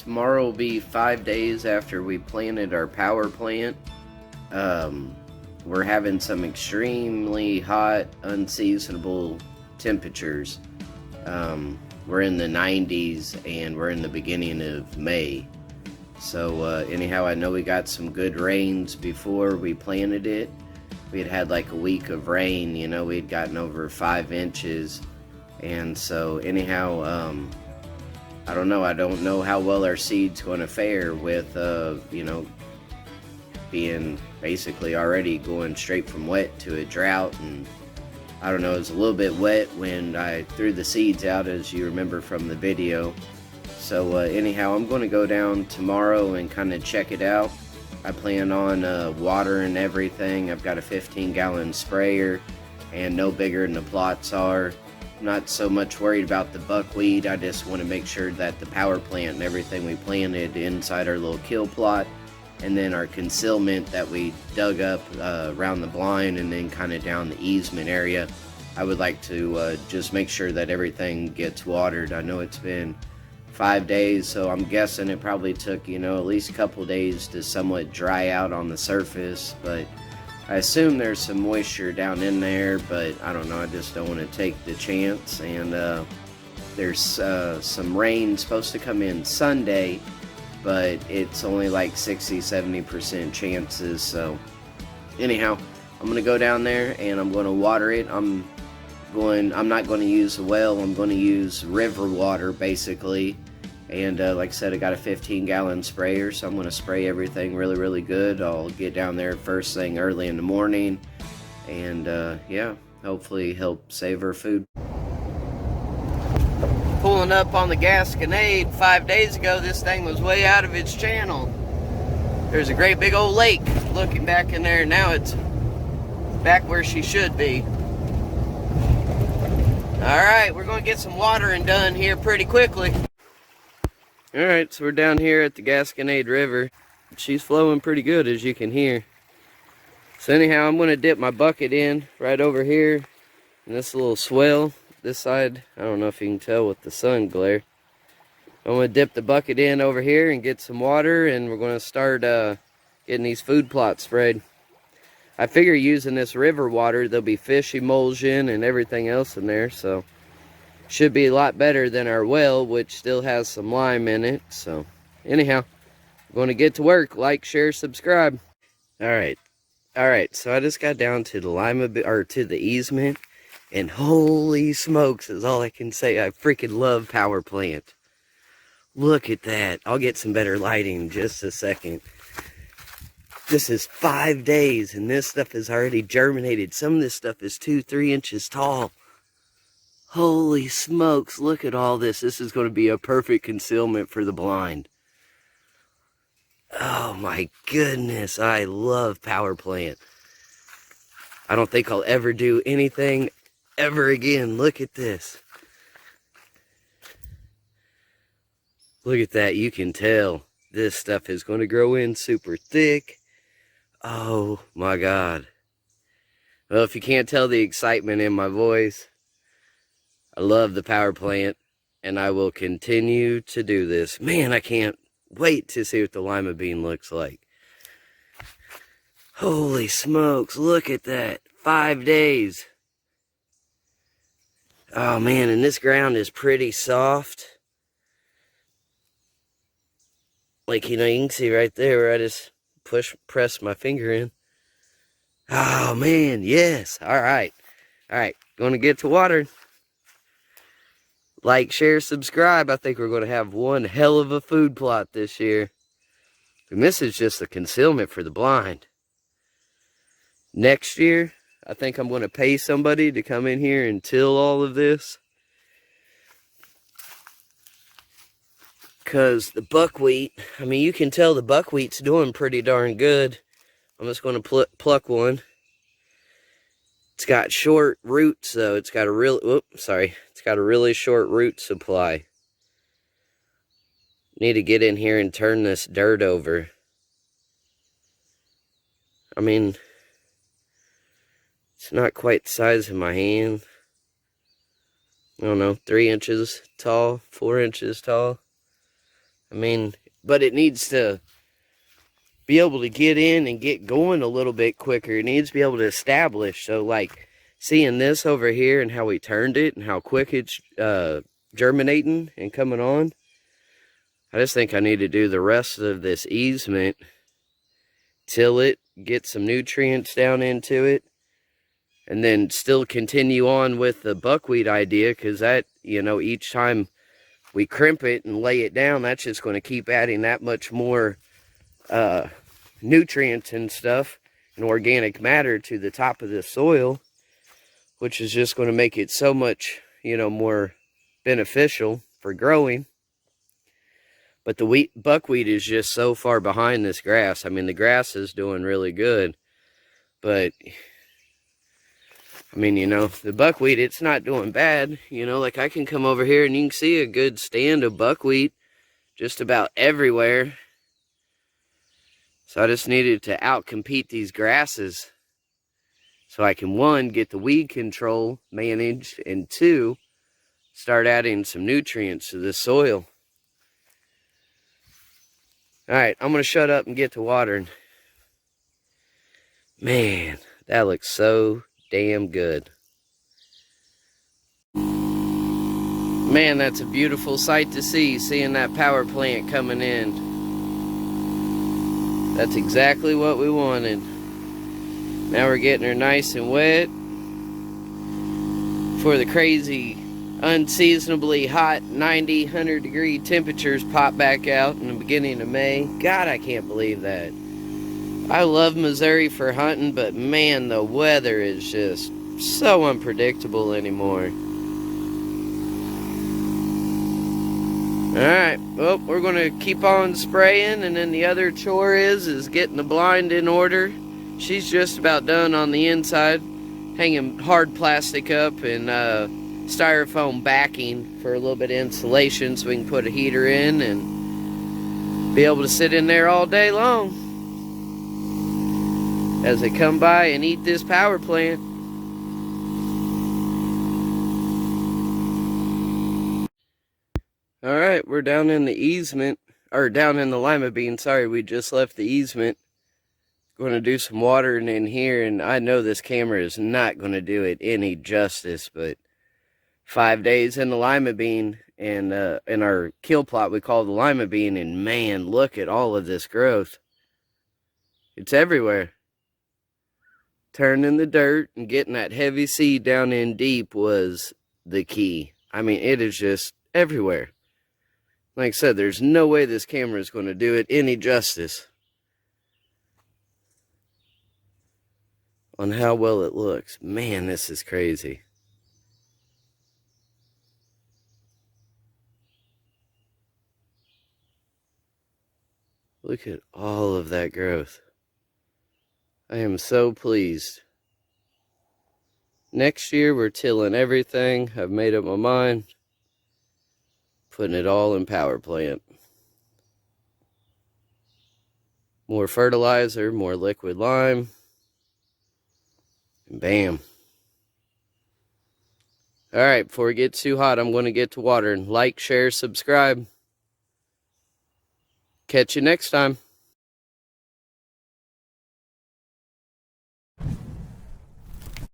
Tomorrow will be 5 days after we planted our power plant. We're having some extremely hot, unseasonable temperatures. We're in the 90s and we're in the beginning of May. So anyhow, I know we got some good rains before we planted it. We had like a week of rain, you know, we'd gotten over 5 inches. And so anyhow, I don't know how well our seed's going to fare with, you know, being basically already going straight from wet to a drought. And I don't know, it was a little bit wet when I threw the seeds out, as you remember from the video. So anyhow, I'm going to go down tomorrow and kind of check it out. I plan on watering everything. I've got a 15-gallon sprayer and no bigger than the plots are. Not so much worried about the buckwheat. I just want to make sure that the power plant and everything we planted inside our little kill plot, and then our concealment that we dug up around the blind and then kind of down the easement area, I would like to just make sure that everything gets watered. I know it's been 5 days, so I'm guessing it probably took, you know, at least a couple days to somewhat dry out on the surface, but I assume there's some moisture down in there, but I don't know, I just don't want to take the chance. And there's some rain supposed to come in Sunday, but it's only like 60-70% chances. So anyhow, I'm going to go down there and I'm going to water it. I'm not going to use a well, I'm going to use river water basically. And like I said, I got a 15-gallon sprayer, so I'm going to spray everything really good. I'll get down there first thing early in the morning, and yeah, hopefully help save our food. Pulling up on the Gasconade 5 days ago, this thing was way out of its channel. There's a great big old lake looking back in there. Now it's back where she should be. Alright, we're going to get some watering done here pretty quickly. Alright, so we're down here at the Gasconade River. She's flowing pretty good, as you can hear. So anyhow, I'm going to dip my bucket in right over here in this little swell. This side, I don't know if you can tell with the sun glare. I'm going to dip the bucket in over here and get some water, and we're going to start getting these food plots sprayed. I figure using this river water, there'll be fish emulsion and everything else in there, so should be a lot better than our well, which still has some lime in it. So anyhow, I'm going to get to work. Like, share, subscribe. Alright, so I just got down to the easement, and holy smokes is all I can say. I freaking love power plant. Look at that. I'll get some better lighting in just a second. This is 5 days and this stuff is already germinated. Some of this stuff is 2-3 inches tall. Holy smokes, look at all this. This is going to be a perfect concealment for the blind. Oh my goodness, I love power plant. I don't think I'll ever do anything ever again. Look at this. Look at that, you can tell this stuff is going to grow in super thick. Oh my God. Well, if you can't tell the excitement in my voice, I love the power plant, and I will continue to do this. Man, I can't wait to see what the Lima Bean looks like. Holy smokes, look at that. 5 days. Oh man, and this ground is pretty soft. Like, you know, you can see right there where I just press my finger in. Oh man, yes. Alright, going to get to water. Like, share, subscribe. I think we're going to have one hell of a food plot this year. And this is just a concealment for the blind. Next year, I think I'm going to pay somebody to come in here and till all of this. Because the buckwheat, I mean, you can tell the buckwheat's doing pretty darn good. I'm just going to pluck one. It's got short roots, though. It's got a really short root supply. Need to get in here and turn this dirt over. I mean, it's not quite the size of my hand. I don't know, 3 inches tall, 4 inches tall. I mean, but it needs to be able to get in and get going a little bit quicker. It needs to be able to establish. So like seeing this over here and how we turned it and how quick it's germinating and coming on. I just think I need to do the rest of this easement, till it, get some nutrients down into it, and then still continue on with the buckwheat idea, because that, you know, each time we crimp it and lay it down, that's just going to keep adding that much more nutrients and stuff and organic matter to the top of the soil, which is just going to make it so much, you know, more beneficial for growing. But the buckwheat is just so far behind this grass. I mean, the grass is doing really good, but I mean, you know, the buckwheat, it's not doing bad. You know, like I can come over here and you can see a good stand of buckwheat just about everywhere. So I just needed to outcompete these grasses so I can, one, get the weed control managed, and two, start adding some nutrients to the soil. Alright, I'm going to shut up and get to watering. Man, that looks so damn good. Man, that's a beautiful sight to see, seeing that power plant coming in. That's exactly what we wanted. Now we're getting her nice and wet before the crazy, unseasonably hot 90, 100 degree temperatures pop back out in the beginning of May. God, I can't believe that. I love Missouri for hunting, but man, the weather is just so unpredictable anymore. Alright, well, we're going to keep on spraying, and then the other chore is getting the blind in order. She's just about done on the inside, hanging hard plastic up and styrofoam backing for a little bit of insulation so we can put a heater in and be able to sit in there all day long as they come by and eat this power plant. Alright, we're down in the easement, or down in the Lima Bean, sorry, we just left the easement. Going to do some watering in here, and I know this camera is not going to do it any justice, but 5 days in the Lima Bean, and in our kill plot we call the Lima Bean, and man, look at all of this growth. It's everywhere. Turning the dirt and getting that heavy seed down in deep was the key. I mean, it is just everywhere. Like I said, there's no way this camera is going to do it any justice on how well it looks. Man, this is crazy. Look at all of that growth. I am so pleased. Next year, we're tilling everything. I've made up my mind. Putting it all in power plant. More fertilizer, more liquid lime. And bam. Alright, before it gets too hot, I'm going to get to watering. Like, share, subscribe. Catch you next time.